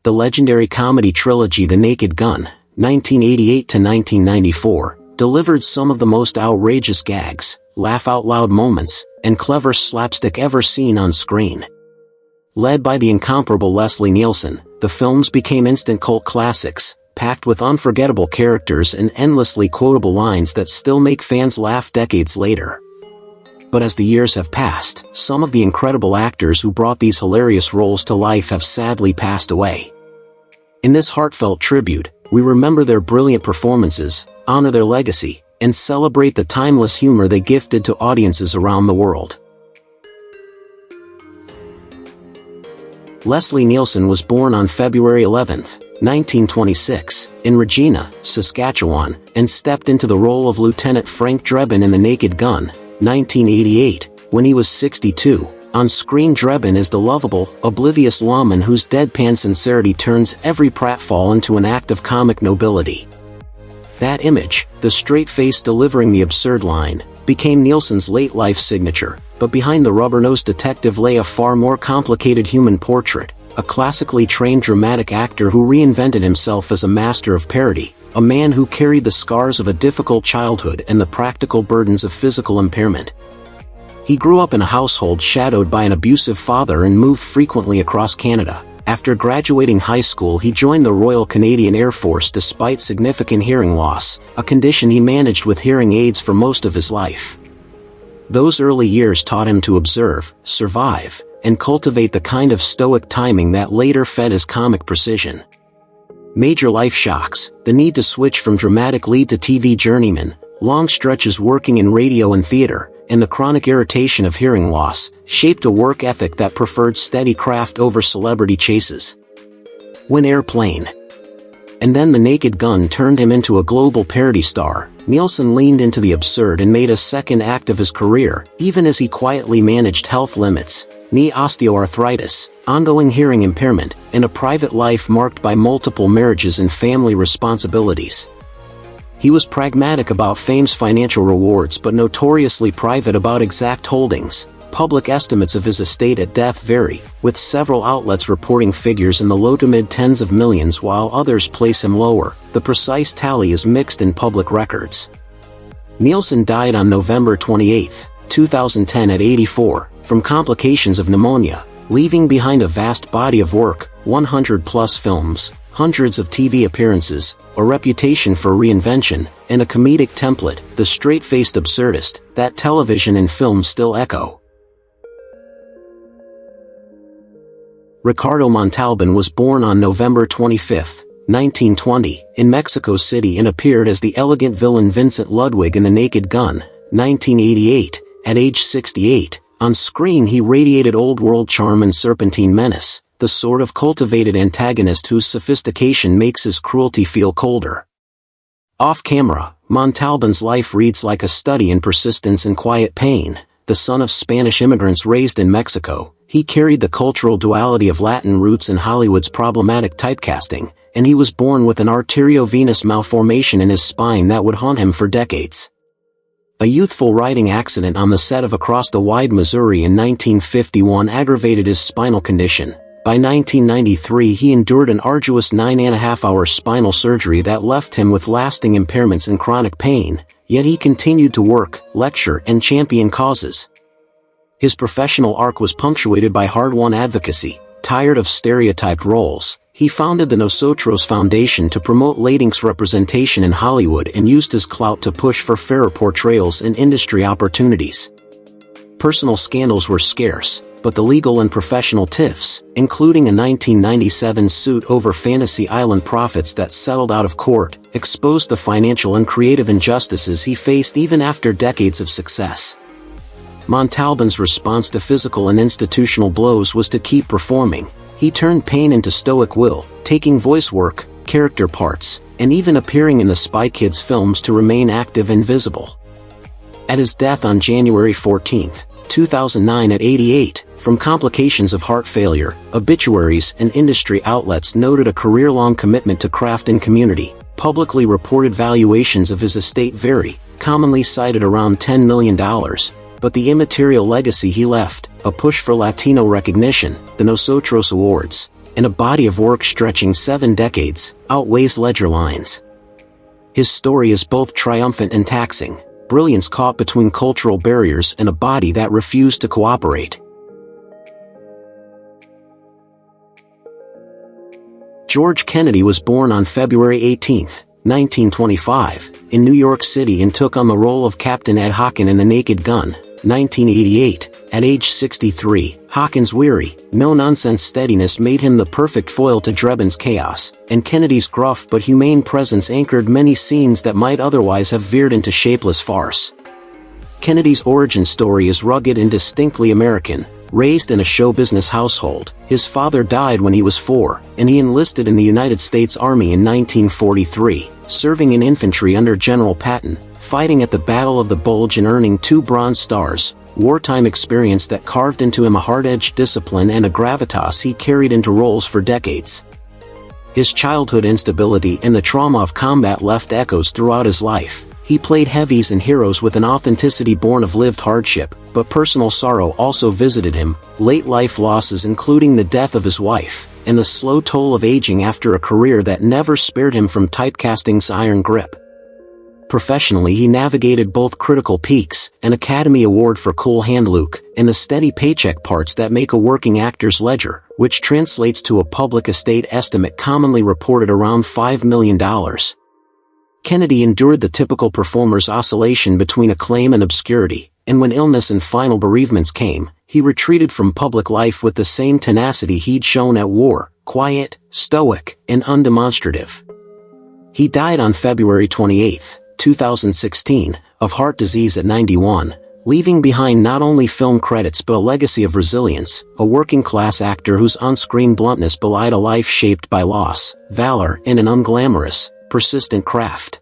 The legendary comedy trilogy The Naked Gun, 1988 to 1994, delivered some of the most outrageous gags, laugh-out-loud moments, and clever slapstick ever seen on screen. Led by the incomparable Leslie Nielsen, the films became instant cult classics, packed with unforgettable characters and endlessly quotable lines that still make fans laugh decades later. But as the years have passed, some of the incredible actors who brought these hilarious roles to life have sadly passed away. In this heartfelt tribute, we remember their brilliant performances, honor their legacy, and celebrate the timeless humor they gifted to audiences around the world. Leslie Nielsen was born on February 11, 1926, in Regina, Saskatchewan, and stepped into the role of Lieutenant Frank Drebin in The Naked Gun, 1988, when he was 62. On screen, Drebin is the lovable, oblivious lawman whose deadpan sincerity turns every pratfall into an act of comic nobility. That image, the straight face delivering the absurd line, became Nielsen's late-life signature, but behind the rubber-nosed detective lay a far more complicated human portrait, a classically trained dramatic actor who reinvented himself as a master of parody, a man who carried the scars of a difficult childhood and the practical burdens of physical impairment. He grew up in a household shadowed by an abusive father and moved frequently across Canada. After graduating high school, he joined the Royal Canadian Air Force despite significant hearing loss, a condition he managed with hearing aids for most of his life. Those early years taught him to observe, survive, and cultivate the kind of stoic timing that later fed his comic precision. Major life shocks, the need to switch from dramatic lead to TV journeyman, long stretches working in radio and theater, and the chronic irritation of hearing loss, shaped a work ethic that preferred steady craft over celebrity chases. When Airplane and then The Naked Gun turned him into a global parody star, Nielsen leaned into the absurd and made a second act of his career, even as he quietly managed health limits, knee osteoarthritis, ongoing hearing impairment, and a private life marked by multiple marriages and family responsibilities. He was pragmatic about fame's financial rewards but notoriously private about exact holdings. Public estimates of his estate at death vary, with several outlets reporting figures in the low to mid-tens of millions while others place him lower. The precise tally is mixed in public records. Nielsen died on November 28, 2010 at 84, from complications of pneumonia, leaving behind a vast body of work, 100-plus films, hundreds of TV appearances, a reputation for reinvention, and a comedic template, the straight-faced absurdist, that television and film still echo. Ricardo Montalban was born on November 25, 1920, in Mexico City and appeared as the elegant villain Vincent Ludwig in The Naked Gun, 1988. At age 68, on screen he radiated old-world charm and serpentine menace, the sort of cultivated antagonist whose sophistication makes his cruelty feel colder. Off-camera, Montalban's life reads like a study in persistence and quiet pain. The son of Spanish immigrants raised in Mexico, he carried the cultural duality of Latin roots and Hollywood's problematic typecasting, and he was born with an arteriovenous malformation in his spine that would haunt him for decades. A youthful riding accident on the set of Across the Wide Missouri in 1951 aggravated his spinal condition. By 1993 he endured an arduous 9.5-hour spinal surgery that left him with lasting impairments and chronic pain, yet he continued to work, lecture, and champion causes. His professional arc was punctuated by hard-won advocacy. Tired of stereotyped roles, he founded the Nosotros Foundation to promote Latinx representation in Hollywood and used his clout to push for fairer portrayals and industry opportunities. Personal scandals were scarce, but the legal and professional tiffs, including a 1997 suit over Fantasy Island profits that settled out of court, exposed the financial and creative injustices he faced even after decades of success. Montalban's response to physical and institutional blows was to keep performing. He turned pain into stoic will, taking voice work, character parts, and even appearing in the Spy Kids films to remain active and visible. At his death on January 14, 2009 at 88, from complications of heart failure, obituaries and industry outlets noted a career-long commitment to craft and community. Publicly reported valuations of his estate vary, commonly cited around $10 million. But the immaterial legacy he left, a push for Latino recognition, the Nosotros Awards, and a body of work stretching 7 decades, outweighs ledger lines. His story is both triumphant and taxing, brilliance caught between cultural barriers and a body that refused to cooperate. George Kennedy was born on February 18, 1925, in New York City and took on the role of Captain Ed Hockin in The Naked Gun, 1988. At age 63, Hockin's weary, no-nonsense steadiness made him the perfect foil to Drebin's chaos, and Kennedy's gruff but humane presence anchored many scenes that might otherwise have veered into shapeless farce. Kennedy's origin story is rugged and distinctly American. Raised in a show business household, his father died when he was 4, and he enlisted in the United States Army in 1943, serving in infantry under General Patton, fighting at the Battle of the Bulge and earning 2 Bronze Stars, wartime experience that carved into him a hard-edged discipline and a gravitas he carried into roles for decades. His childhood instability and the trauma of combat left echoes throughout his life. He played heavies and heroes with an authenticity born of lived hardship, but personal sorrow also visited him, late life losses including the death of his wife, and the slow toll of aging after a career that never spared him from typecasting's iron grip. Professionally, he navigated both critical peaks, an Academy Award for Cool Hand Luke, and the steady paycheck parts that make a working actor's ledger, which translates to a public estate estimate commonly reported around $5 million. Kennedy endured the typical performer's oscillation between acclaim and obscurity, and when illness and final bereavements came, he retreated from public life with the same tenacity he'd shown at war, quiet, stoic, and undemonstrative. He died on February 28, 2016, of heart disease at 91, leaving behind not only film credits but a legacy of resilience, a working-class actor whose on-screen bluntness belied a life shaped by loss, valor, and an unglamorous, persistent craft.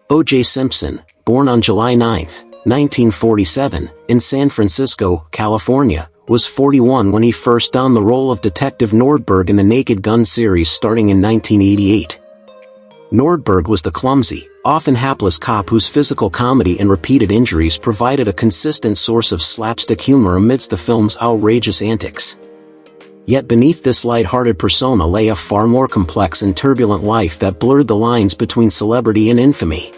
O.J. Simpson, born on July 9, 1947, in San Francisco, California, was 41 when he first donned the role of Detective Nordberg in the Naked Gun series starting in 1988. Nordberg was the clumsy, often hapless cop whose physical comedy and repeated injuries provided a consistent source of slapstick humor amidst the film's outrageous antics. Yet beneath this light-hearted persona lay a far more complex and turbulent life that blurred the lines between celebrity and infamy.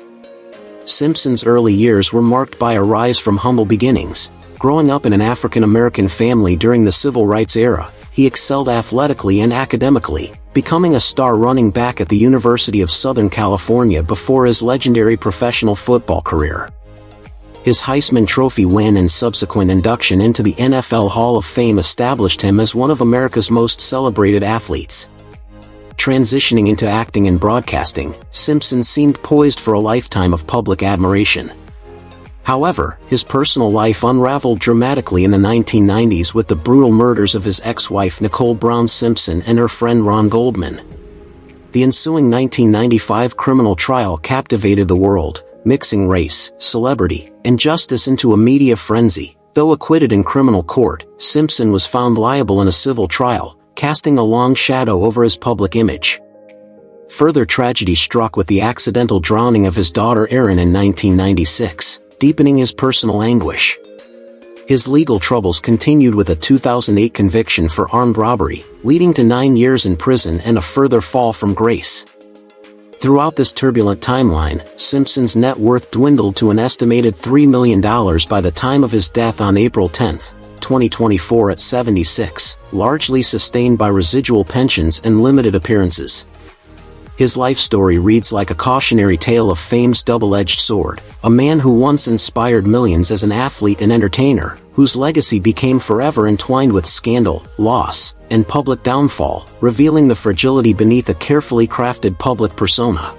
Simpson's early years were marked by a rise from humble beginnings. Growing up in an African-American family during the Civil Rights era, he excelled athletically and academically, becoming a star running back at the University of Southern California before his legendary professional football career. His Heisman Trophy win and subsequent induction into the NFL Hall of Fame established him as one of America's most celebrated athletes. Transitioning into acting and broadcasting, Simpson seemed poised for a lifetime of public admiration. However, his personal life unraveled dramatically in the 1990s with the brutal murders of his ex-wife Nicole Brown Simpson and her friend Ron Goldman. The ensuing 1995 criminal trial captivated the world, mixing race, celebrity, and justice into a media frenzy. Though acquitted in criminal court, Simpson was found liable in a civil trial, casting a long shadow over his public image. Further tragedy struck with the accidental drowning of his daughter Erin in 1996, deepening his personal anguish. His legal troubles continued with a 2008 conviction for armed robbery, leading to 9 years in prison and a further fall from grace. Throughout this turbulent timeline, Simpson's net worth dwindled to an estimated $3 million by the time of his death on April 10, 2024 at 76, largely sustained by residual pensions and limited appearances. His life story reads like a cautionary tale of fame's double-edged sword, a man who once inspired millions as an athlete and entertainer, whose legacy became forever entwined with scandal, loss, and public downfall, revealing the fragility beneath a carefully crafted public persona.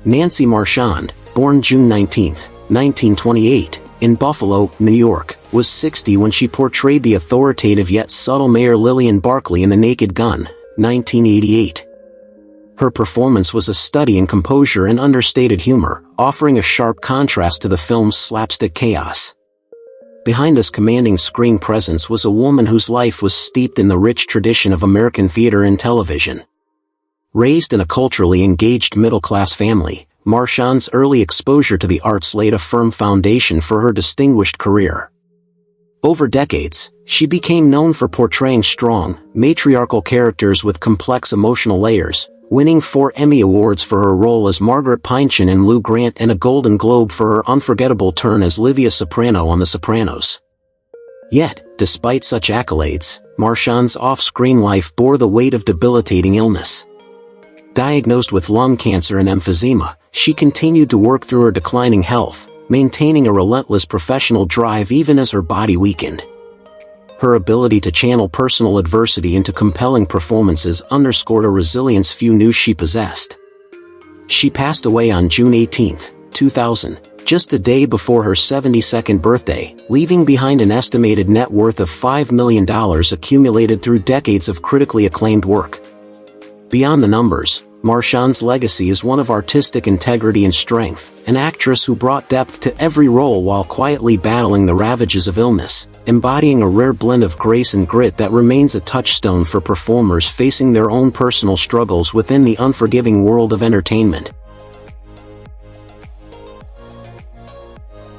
Nancy Marshon, born June 19, 1928, in Buffalo, New York, was 60 when she portrayed the authoritative yet subtle Mayor Lillian Barkley in The Naked Gun, 1988. Her performance was a study in composure and understated humor, offering a sharp contrast to the film's slapstick chaos. Behind this commanding screen presence was a woman whose life was steeped in the rich tradition of American theater and television. Raised in a culturally engaged middle-class family, Marshon's early exposure to the arts laid a firm foundation for her distinguished career. Over decades, she became known for portraying strong, matriarchal characters with complex emotional layers, winning 4 Emmy Awards for her role as Margaret Pynchon in Lou Grant and a Golden Globe for her unforgettable turn as Livia Soprano on The Sopranos. Yet, despite such accolades, Marshon's off-screen life bore the weight of debilitating illness. Diagnosed with lung cancer and emphysema, she continued to work through her declining health, maintaining a relentless professional drive even as her body weakened. Her ability to channel personal adversity into compelling performances underscored a resilience few knew she possessed. She passed away on June 18, 2000, just a day before her 72nd birthday, leaving behind an estimated net worth of $5 million accumulated through decades of critically acclaimed work. Beyond the numbers, Marshon's legacy is one of artistic integrity and strength, an actress who brought depth to every role while quietly battling the ravages of illness, embodying a rare blend of grace and grit that remains a touchstone for performers facing their own personal struggles within the unforgiving world of entertainment.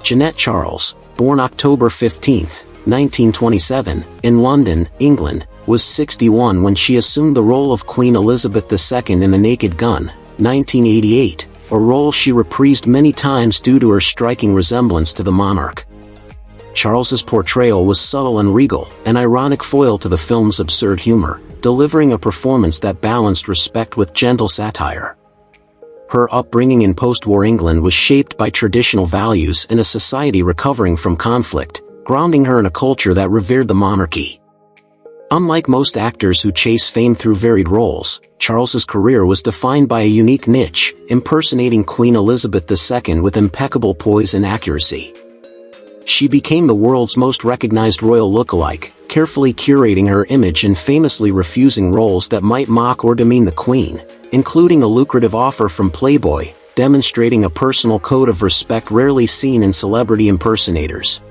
Janette Charles, born October 15, 1927, in London, England, was 61 when she assumed the role of Queen Elizabeth II in The Naked Gun, 1988, a role she reprised many times due to her striking resemblance to the monarch. Charles's portrayal was subtle and regal, an ironic foil to the film's absurd humor, delivering a performance that balanced respect with gentle satire. Her upbringing in post-war England was shaped by traditional values in a society recovering from conflict, grounding her in a culture that revered the monarchy. Unlike most actors who chase fame through varied roles, Charles's career was defined by a unique niche, impersonating Queen Elizabeth II with impeccable poise and accuracy. She became the world's most recognized royal lookalike, carefully curating her image and famously refusing roles that might mock or demean the Queen, including a lucrative offer from Playboy, demonstrating a personal code of respect rarely seen in celebrity impersonators.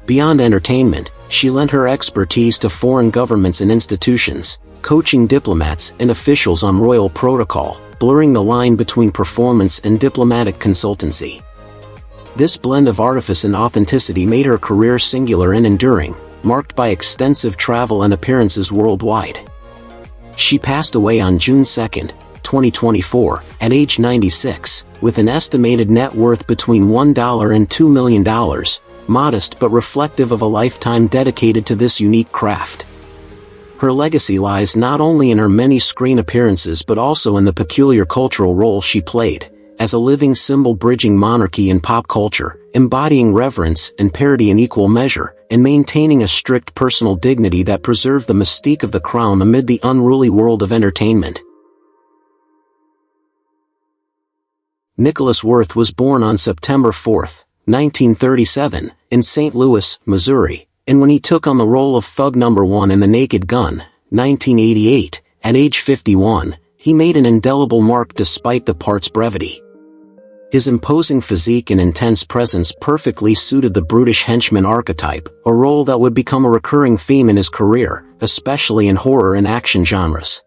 Beyond entertainment, she lent her expertise to foreign governments and institutions, coaching diplomats and officials on royal protocol, blurring the line between performance and diplomatic consultancy. This blend of artifice and authenticity made her career singular and enduring, marked by extensive travel and appearances worldwide. She passed away on June 2, 2024, at age 96, with an estimated net worth between $1 and $2 million, modest but reflective of a lifetime dedicated to this unique craft. Her legacy lies not only in her many screen appearances but also in the peculiar cultural role she played, as a living symbol bridging monarchy and pop culture, embodying reverence and parody in equal measure, and maintaining a strict personal dignity that preserved the mystique of the crown amid the unruly world of entertainment. Nicholas Worth was born on September 4, 1937, in St. Louis, Missouri, and when he took on the role of Thug No. 1 in The Naked Gun, 1988, at age 51, he made an indelible mark despite the part's brevity. His imposing physique and intense presence perfectly suited the brutish henchman archetype, a role that would become a recurring theme in his career, especially in horror and action genres.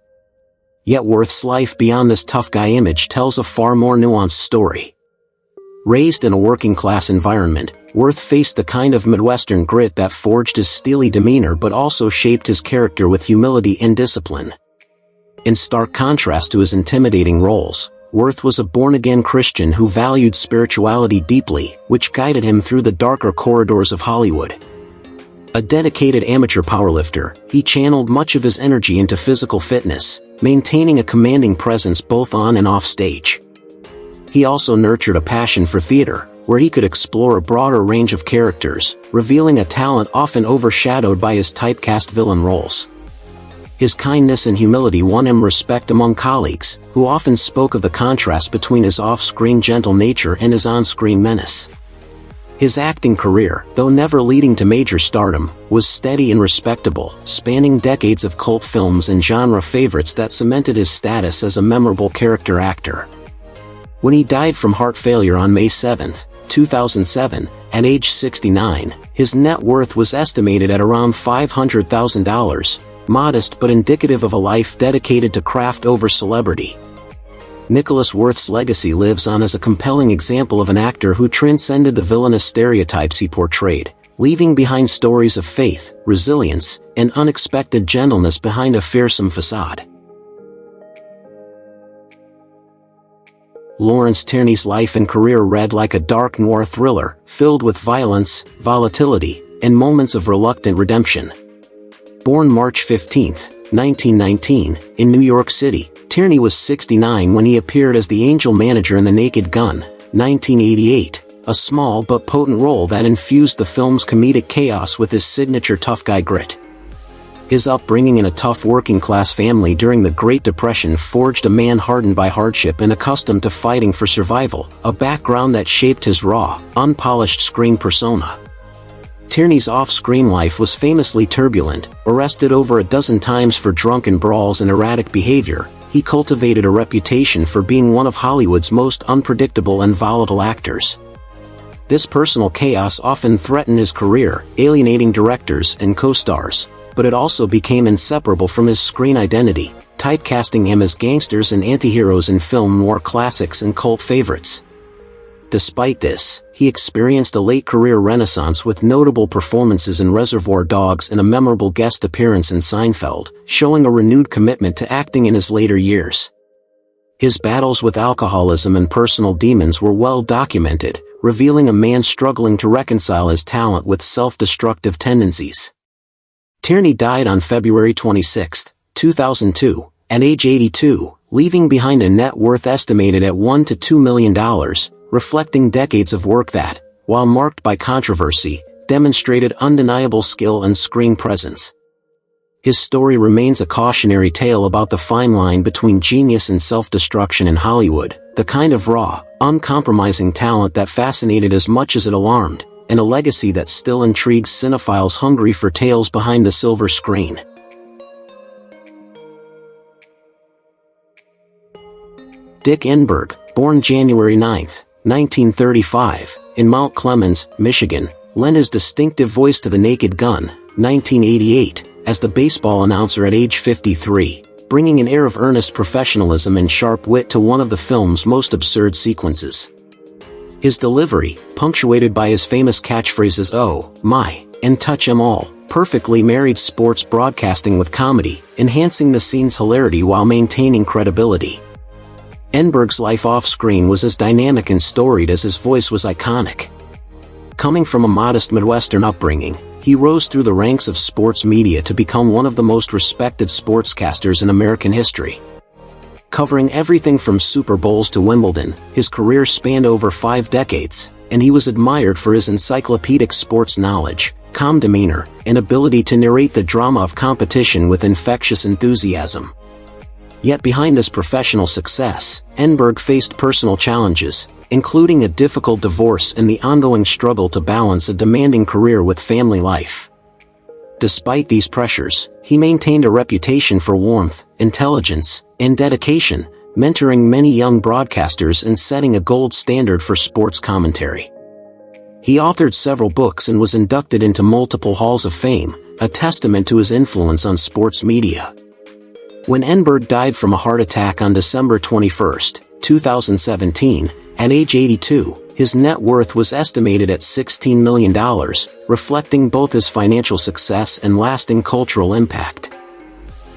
Yet Worth's life beyond this tough guy image tells a far more nuanced story. Raised in a working-class environment, Worth faced the kind of Midwestern grit that forged his steely demeanor but also shaped his character with humility and discipline. In stark contrast to his intimidating roles, Worth was a born-again Christian who valued spirituality deeply, which guided him through the darker corridors of Hollywood. A dedicated amateur powerlifter, he channeled much of his energy into physical fitness, maintaining a commanding presence both on and off stage. He also nurtured a passion for theater, where he could explore a broader range of characters, revealing a talent often overshadowed by his typecast villain roles. His kindness and humility won him respect among colleagues, who often spoke of the contrast between his off-screen gentle nature and his on-screen menace. His acting career, though never leading to major stardom, was steady and respectable, spanning decades of cult films and genre favorites that cemented his status as a memorable character actor. When he died from heart failure on May 7, 2007, at age 69, his net worth was estimated at around $500,000, modest but indicative of a life dedicated to craft over celebrity. Nicholas Worth's legacy lives on as a compelling example of an actor who transcended the villainous stereotypes he portrayed, leaving behind stories of faith, resilience, and unexpected gentleness behind a fearsome facade. Lawrence Tierney's life and career read like a dark noir thriller, filled with violence, volatility, and moments of reluctant redemption. Born March 15, 1919, in New York City, Tierney was 69 when he appeared as the angel manager in The Naked Gun, 1988, a small but potent role that infused the film's comedic chaos with his signature tough guy grit. His upbringing in a tough working-class family during the Great Depression forged a man hardened by hardship and accustomed to fighting for survival, a background that shaped his raw, unpolished screen persona. Tierney's off-screen life was famously turbulent. Arrested over a dozen times for drunken brawls and erratic behavior, he cultivated a reputation for being one of Hollywood's most unpredictable and volatile actors. This personal chaos often threatened his career, alienating directors and co-stars, but it also became inseparable from his screen identity, typecasting him as gangsters and antiheroes in film noir classics and cult favorites. Despite this, he experienced a late career renaissance with notable performances in Reservoir Dogs and a memorable guest appearance in Seinfeld, showing a renewed commitment to acting in his later years. His battles with alcoholism and personal demons were well documented, revealing a man struggling to reconcile his talent with self-destructive tendencies. Tierney died on February 26, 2002, at age 82, leaving behind a net worth estimated at $1 to $2 million, reflecting decades of work that, while marked by controversy, demonstrated undeniable skill and screen presence. His story remains a cautionary tale about the fine line between genius and self-destruction in Hollywood, the kind of raw, uncompromising talent that fascinated as much as it alarmed, and a legacy that still intrigues cinephiles hungry for tales behind the silver screen. Dick Enberg, born January 9, 1935, in Mount Clemens, Michigan, lent his distinctive voice to The Naked Gun, 1988, as the baseball announcer at age 53, bringing an air of earnest professionalism and sharp wit to one of the film's most absurd sequences. His delivery, punctuated by his famous catchphrases "Oh, my," and "Touch 'em all," perfectly married sports broadcasting with comedy, enhancing the scene's hilarity while maintaining credibility. Enberg's life off-screen was as dynamic and storied as his voice was iconic. Coming from a modest Midwestern upbringing, he rose through the ranks of sports media to become one of the most respected sportscasters in American history. Covering everything from Super Bowls to Wimbledon, his career spanned over 5 decades, and he was admired for his encyclopedic sports knowledge, calm demeanor, and ability to narrate the drama of competition with infectious enthusiasm. Yet behind his professional success, Enberg faced personal challenges, including a difficult divorce and the ongoing struggle to balance a demanding career with family life. Despite these pressures, he maintained a reputation for warmth, intelligence, and dedication, mentoring many young broadcasters and setting a gold standard for sports commentary. He authored several books and was inducted into multiple halls of fame, a testament to his influence on sports media. When Enberg died from a heart attack on December 21, 2017, at age 82, his net worth was estimated at $16 million, reflecting both his financial success and lasting cultural impact.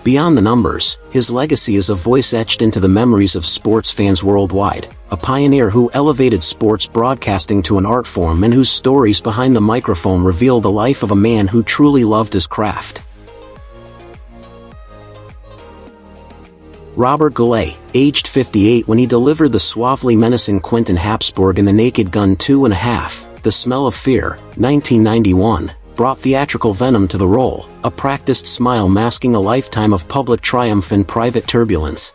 Beyond the numbers, his legacy is a voice etched into the memories of sports fans worldwide, a pioneer who elevated sports broadcasting to an art form and whose stories behind the microphone reveal the life of a man who truly loved his craft. Robert Goulet, aged 58 when he delivered the suavely menacing Quentin Habsburg in The Naked Gun 2.5, The Smell of Fear, 1991, brought theatrical venom to the role, a practiced smile masking a lifetime of public triumph and private turbulence.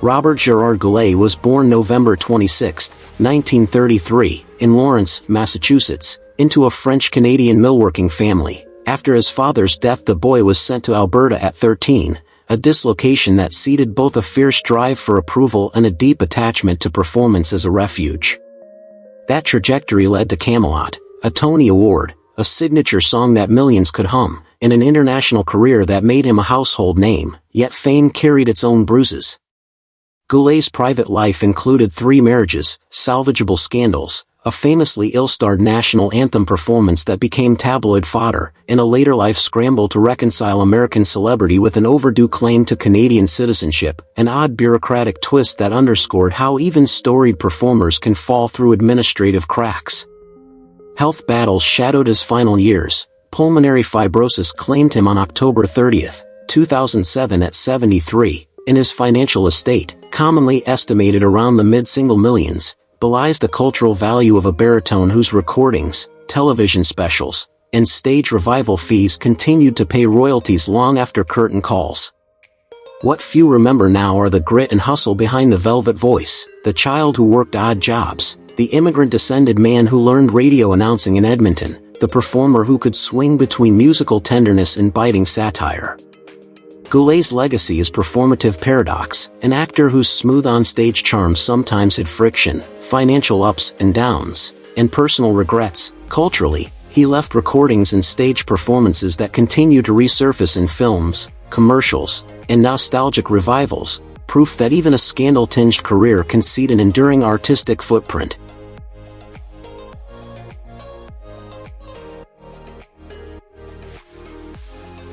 Robert Gerard Goulet was born November 26, 1933, in Lawrence, Massachusetts, into a French-Canadian millworking family. After his father's death, the boy was sent to Alberta at 13, a dislocation that seeded both a fierce drive for approval and a deep attachment to performance as a refuge. That trajectory led to Camelot, a Tony Award, a signature song that millions could hum, and an international career that made him a household name, yet fame carried its own bruises. Goulet's private life included 3 marriages, salvageable scandals, a famously ill-starred national anthem performance that became tabloid fodder, and a later-life scramble to reconcile American celebrity with an overdue claim to Canadian citizenship, an odd bureaucratic twist that underscored how even storied performers can fall through administrative cracks. Health battles shadowed his final years. Pulmonary fibrosis claimed him on October 30, 2007 at 73, and his financial estate, commonly estimated around the mid-single millions, belies the cultural value of a baritone whose recordings, television specials, and stage revival fees continued to pay royalties long after curtain calls. What few remember now are the grit and hustle behind the velvet voice, the child who worked odd jobs, the immigrant-descended man who learned radio announcing in Edmonton, the performer who could swing between musical tenderness and biting satire. Goulet's legacy is performative paradox, an actor whose smooth on-stage charm sometimes had friction, financial ups and downs, and personal regrets. Culturally, he left recordings and stage performances that continue to resurface in films, commercials, and nostalgic revivals, proof that even a scandal-tinged career can seed an enduring artistic footprint.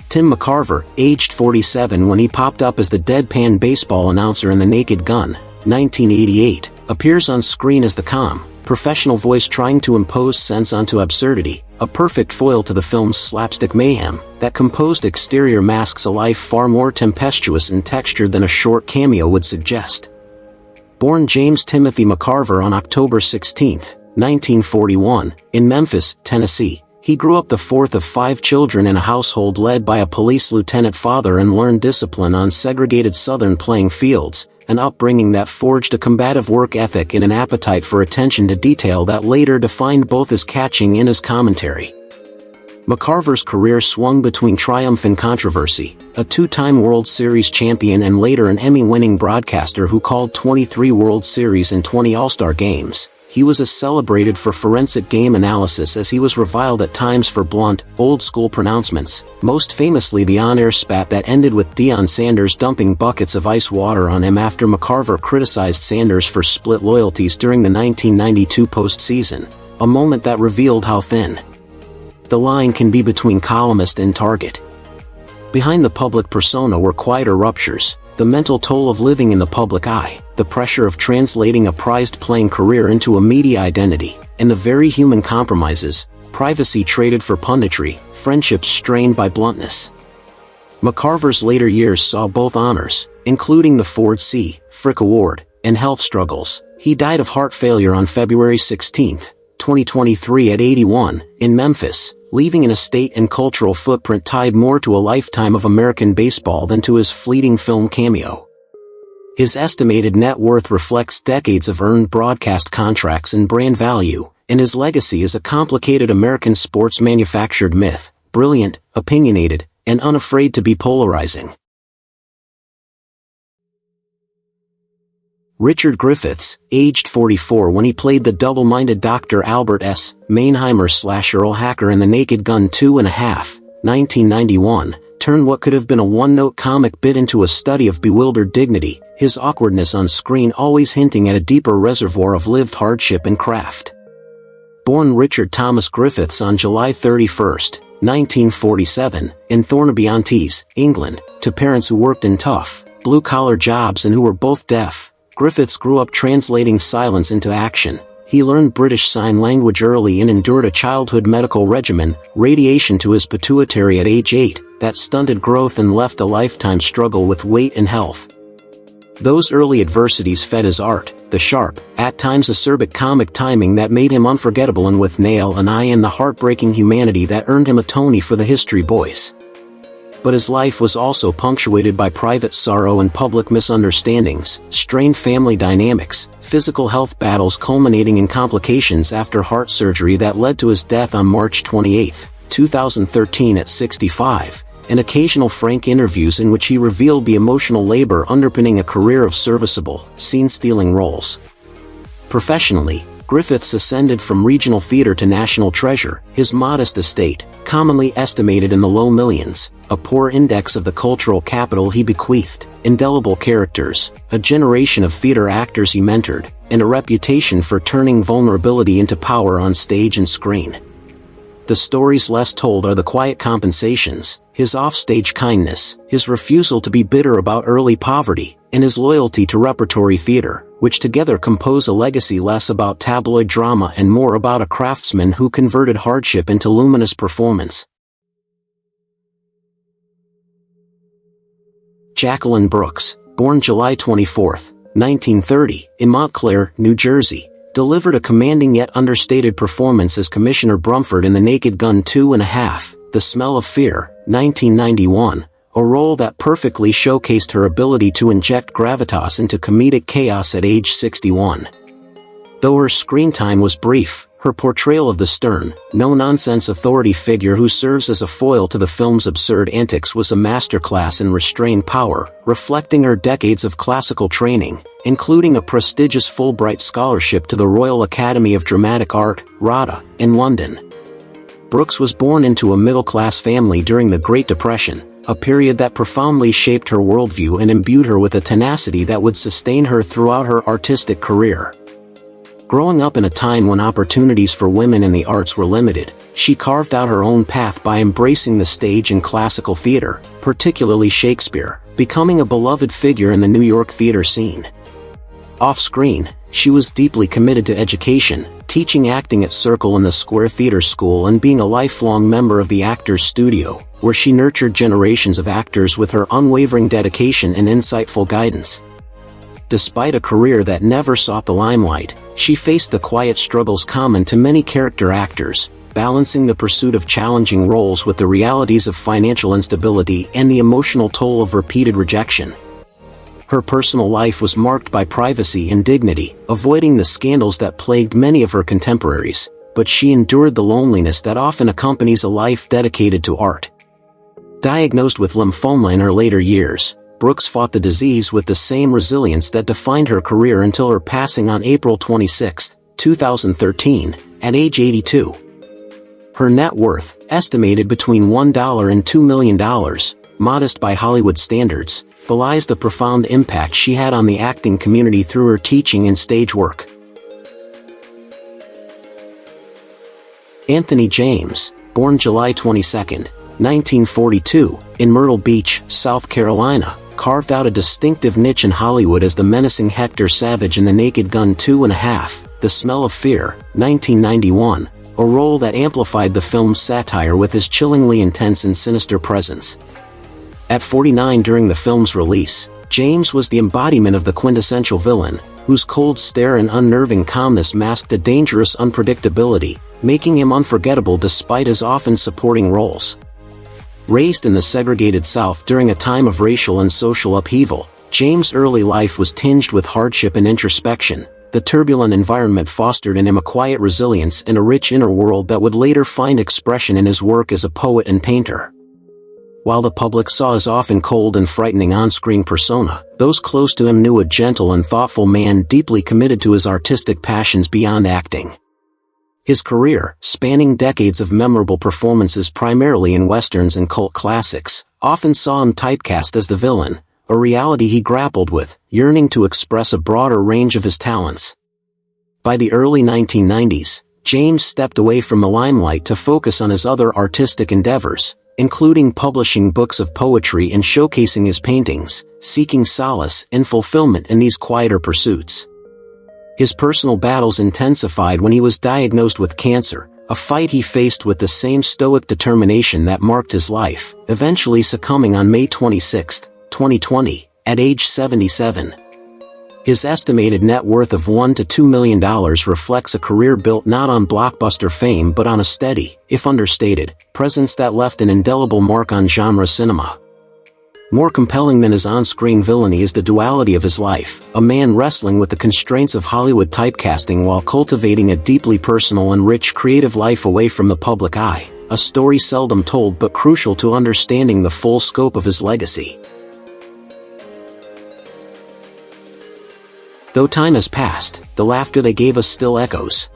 Tim Macarver, aged 47 when he popped up as the deadpan baseball announcer in The Naked Gun, 1988, appears on screen as the calm, professional voice trying to impose sense onto absurdity, a perfect foil to the film's slapstick mayhem. That composed exterior masks a life far more tempestuous and textured than a short cameo would suggest. Born James Timothy Macarver on October 16, 1941, in Memphis, Tennessee, he grew up the 4th of 5 children in a household led by a police lieutenant father and learned discipline on segregated Southern playing fields, an upbringing that forged a combative work ethic and an appetite for attention to detail that later defined both his catching and his commentary. Macarver's career swung between triumph and controversy, a 2-time World Series champion and later an Emmy-winning broadcaster who called 23 World Series and 20 All-Star games. He was as celebrated for forensic game analysis as he was reviled at times for blunt, old-school pronouncements, most famously the on-air spat that ended with Deion Sanders dumping buckets of ice water on him after Macarver criticized Sanders for split loyalties during the 1992 postseason, a moment that revealed how thin the line can be between columnist and target. Behind the public persona were quieter ruptures, the mental toll of living in the public eye, the pressure of translating a prized playing career into a media identity, and the very human compromises, privacy traded for punditry, friendships strained by bluntness. Macarver's later years saw both honors, including the Ford C. Frick Award, and health struggles. He died of heart failure on February 16, 2023 at 81, in Memphis, leaving an estate and cultural footprint tied more to a lifetime of American baseball than to his fleeting film cameo. His estimated net worth reflects decades of earned broadcast contracts and brand value, and his legacy is a complicated American sports manufactured myth, brilliant, opinionated, and unafraid to be polarizing. Richard Griffiths, aged 44 when he played the double-minded Dr. Albert S. Mannheimer/Earl Hacker in The Naked Gun 2.5, 1991, turned what could have been a one-note comic bit into a study of bewildered dignity, his awkwardness on screen always hinting at a deeper reservoir of lived hardship and craft. Born Richard Thomas Griffiths on July 31, 1947, in Thornaby-on-Tees, England, to parents who worked in tough, blue-collar jobs and who were both deaf, Griffiths grew up translating silence into action. He learned British Sign Language early and endured a childhood medical regimen, radiation to his pituitary at age 8, that stunted growth and left a lifetime struggle with weight and health. Those early adversities fed his art, the sharp, at times acerbic comic timing that made him unforgettable and with Nail and I and the heartbreaking humanity that earned him a Tony for The History Boys. But his life was also punctuated by private sorrow and public misunderstandings, strained family dynamics, physical health battles culminating in complications after heart surgery that led to his death on March 28, 2013 at 65, and occasional frank interviews in which he revealed the emotional labor underpinning a career of serviceable, scene-stealing roles. Professionally, Griffiths ascended from regional theater to national treasure, his modest estate, commonly estimated in the low millions, a poor index of the cultural capital he bequeathed, indelible characters, a generation of theater actors he mentored, and a reputation for turning vulnerability into power on stage and screen. The stories less told are the quiet compensations, his offstage kindness, his refusal to be bitter about early poverty, and his loyalty to repertory theater, which together compose a legacy less about tabloid drama and more about a craftsman who converted hardship into luminous performance. Jacqueline Brooks, born July 24, 1930, in Montclair, New Jersey, delivered a commanding yet understated performance as Commissioner Brumford in The Naked Gun 2.5, The Smell of Fear, 1991, a role that perfectly showcased her ability to inject gravitas into comedic chaos at age 61. Though her screen time was brief, her portrayal of the stern, no-nonsense authority figure who serves as a foil to the film's absurd antics was a masterclass in restrained power, reflecting her decades of classical training, including a prestigious Fulbright scholarship to the Royal Academy of Dramatic Art, RADA, in London. Brooks was born into a middle-class family during the Great Depression, a period that profoundly shaped her worldview and imbued her with a tenacity that would sustain her throughout her artistic career. Growing up in a time when opportunities for women in the arts were limited, she carved out her own path by embracing the stage and classical theater, particularly Shakespeare, becoming a beloved figure in the New York theater scene. Off-screen, she was deeply committed to education, teaching acting at Circle and the Square Theater School and being a lifelong member of the Actors Studio, where she nurtured generations of actors with her unwavering dedication and insightful guidance. Despite a career that never sought the limelight, she faced the quiet struggles common to many character actors, balancing the pursuit of challenging roles with the realities of financial instability and the emotional toll of repeated rejection. Her personal life was marked by privacy and dignity, avoiding the scandals that plagued many of her contemporaries, but she endured the loneliness that often accompanies a life dedicated to art. Diagnosed with lymphoma in her later years, Brooks fought the disease with the same resilience that defined her career until her passing on April 26, 2013, at age 82. Her net worth, estimated between $1 and $2 million, modest by Hollywood standards, belies the profound impact she had on the acting community through her teaching and stage work. Anthony James, born July 22, 1942, in Myrtle Beach, South Carolina, carved out a distinctive niche in Hollywood as the menacing Hector Savage in The Naked Gun 2.5, The Smell of Fear, 1991, a role that amplified the film's satire with his chillingly intense and sinister presence. At 49 during the film's release, James was the embodiment of the quintessential villain, whose cold stare and unnerving calmness masked a dangerous unpredictability, making him unforgettable despite his often supporting roles. Raised in the segregated South during a time of racial and social upheaval, James' early life was tinged with hardship and introspection. The turbulent environment fostered in him a quiet resilience and a rich inner world that would later find expression in his work as a poet and painter. While the public saw his often cold and frightening on-screen persona, those close to him knew a gentle and thoughtful man deeply committed to his artistic passions beyond acting. His career, spanning decades of memorable performances primarily in westerns and cult classics, often saw him typecast as the villain, a reality he grappled with, yearning to express a broader range of his talents. By the early 1990s, James stepped away from the limelight to focus on his other artistic endeavors, including publishing books of poetry and showcasing his paintings, seeking solace and fulfillment in these quieter pursuits. His personal battles intensified when he was diagnosed with cancer, a fight he faced with the same stoic determination that marked his life, eventually succumbing on May 26, 2020, at age 77. His estimated net worth of $1 to $2 million reflects a career built not on blockbuster fame but on a steady, if understated, presence that left an indelible mark on genre cinema. More compelling than his on-screen villainy is the duality of his life, a man wrestling with the constraints of Hollywood typecasting while cultivating a deeply personal and rich creative life away from the public eye, a story seldom told but crucial to understanding the full scope of his legacy. Though time has passed, the laughter they gave us still echoes.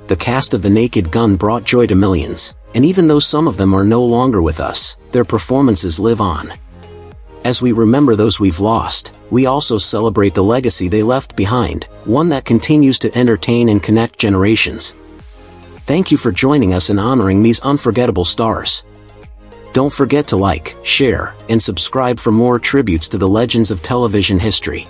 The cast of The Naked Gun brought joy to millions, and even though some of them are no longer with us, their performances live on. As we remember those we've lost, we also celebrate the legacy they left behind, one that continues to entertain and connect generations. Thank you for joining us in honoring these unforgettable stars. Don't forget to like, share, and subscribe for more tributes to the legends of television history.